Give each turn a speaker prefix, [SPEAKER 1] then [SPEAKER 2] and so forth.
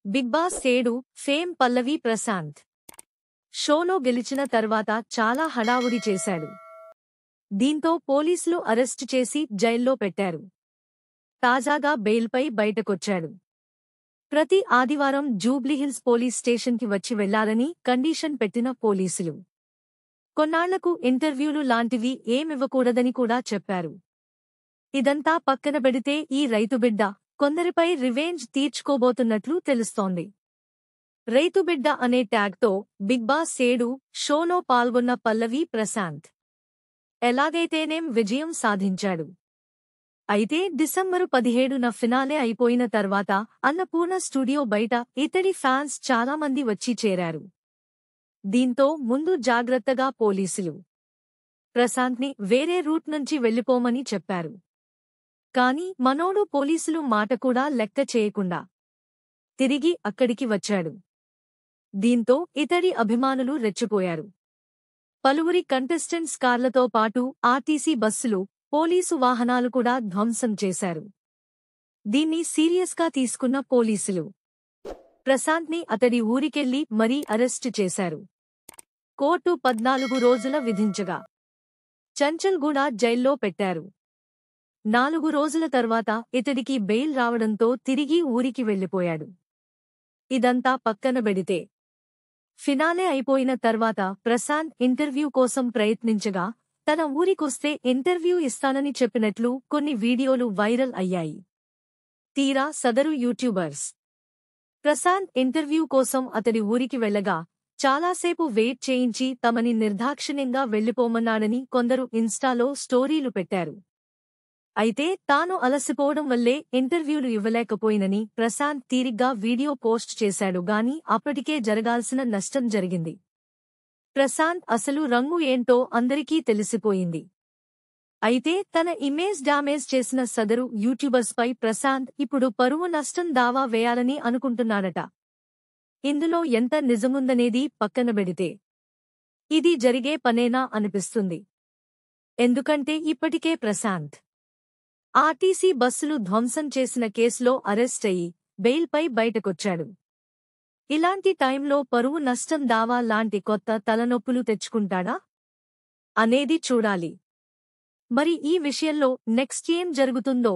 [SPEAKER 1] Big boss 7 fame పల్లవి ప్రశాంత్ షోలో గెలిచిన తర్వాత చాలా హడావుడి చేశాడు. దీంతో పోలీసులు అరెస్టు చేసి జైల్లో పెట్టారు. తాజాగా బెయిల్పై బయటకొచ్చాడు. ప్రతి ఆదివారం జూబ్లీహిల్స్ పోలీస్ స్టేషన్కి వచ్చి వెళ్లాలని కండీషన్ పెట్టిన పోలీసులు కొన్నాళ్లకు ఇంటర్వ్యూలు లాంటివి ఏమివ్వకూడదని కూడా చెప్పారు. ఇదంతా పక్కనబెడితే ఈ రైతుబిడ్డ కొందరిపై రివెంజ్ తీర్చుకోబోతున్నట్లు తెలుస్తోంది. రైతుబిడ్డ అనే ట్యాగ్తో బిగ్ బాస్ 7 షోలో పాల్గొన్న పల్లవి ప్రశాంత్ ఎలాగైతేనేం విజయం సాధించాడు. అయితే డిసెంబరు 17న ఫినాలే అయిపోయిన తర్వాత అన్నపూర్ణ స్టూడియో బయట ఇతడి ఫ్యాన్స్ చాలామంది వచ్చి చేరారు. దీంతో ముందు జాగ్రత్తగా పోలీసులు ప్రశాంత్ని వేరే రూట్ నుంచి వెళ్లిపోమని చెప్పారు. కాని మనోడు పోలీసులు మాట కూడా లెక్క చేయకుండా తిరిగి అక్కడికి వచ్చాడు. దీంతో ఇతడి అభిమానులు రెచ్చిపోయారు. పలువురి కంటెస్టెంట్స్ కార్లతో పాటు ఆర్టీసీ బస్సులు, పోలీసు వాహనాలు కూడా ధ్వంసం చేశారు. దీన్ని సీరియస్గా తీసుకున్న పోలీసులు ప్రశాంత్ని అతడి ఊరికెళ్లి మరీ అరెస్టు చేశారు. కోర్టు 14 రోజుల విధించగా చంచల్గూడ జైల్లో పెట్టారు. 4 రోజుల తర్వాత ఇతడికి బెయిల్ రావడంతో తిరిగి ఊరికి వెళ్లిపోయాడు. ఇదంతా పక్కనబెడితే ఫినాలే అయిపోయిన తర్వాత ప్రశాంత్ ఇంటర్వ్యూ కోసం ప్రయత్నించగా తన ఊరికొస్తే ఇంటర్వ్యూ ఇస్తానని చెప్పినట్లు కొన్ని వీడియోలు వైరల్ అయ్యాయి. తీరా సదరు యూట్యూబర్స్ ప్రశాంత్ ఇంటర్వ్యూ కోసం అతడి ఊరికి వెళ్లగా చాలాసేపు వెయిట్ చేయించి తమని నిర్దాక్షిణ్యంగా వెళ్లిపోమన్నాడని కొందరు ఇన్స్టాలో స్టోరీలు పెట్టారు. అయితే తాను అలసిపోవడం వల్లే ఇంటర్వ్యూలు ఇవ్వలేకపోయినని ప్రశాంత్ తీరిగ్గా వీడియో పోస్ట్ చేశాడు గాని అప్పటికే జరగాల్సిన నష్టం జరిగింది. ప్రశాంత్ అసలు రంగు ఏంటో అందరికీ తెలిసిపోయింది. అయితే తన ఇమేజ్ డ్యామేజ్ చేసిన సదరు యూట్యూబర్స్పై ప్రశాంత్ ఇప్పుడు పరువు నష్టం దావా వేయాలని అనుకుంటున్నాడట. ఇందులో ఎంత నిజముందనేది పక్కనబెడితే ఇది జరిగే పనేనా అనిపిస్తుంది. ఎందుకంటే ఇప్పటికే ప్రశాంత్ ఆర్టీసీ బస్సులు ధ్వంసం చేసిన కేసులో అరెస్ట్ అయ్యి బెయిల్పై బయటకొచ్చాడు. ఇలాంటి టైంలో పరువు నష్టం దావా లాంటి కొత్త తలనొప్పులు తెచ్చుకుంటాడా అనేది చూడాలి. మరి ఈ విషయంలో నెక్స్ట్ ఏం జరుగుతుందో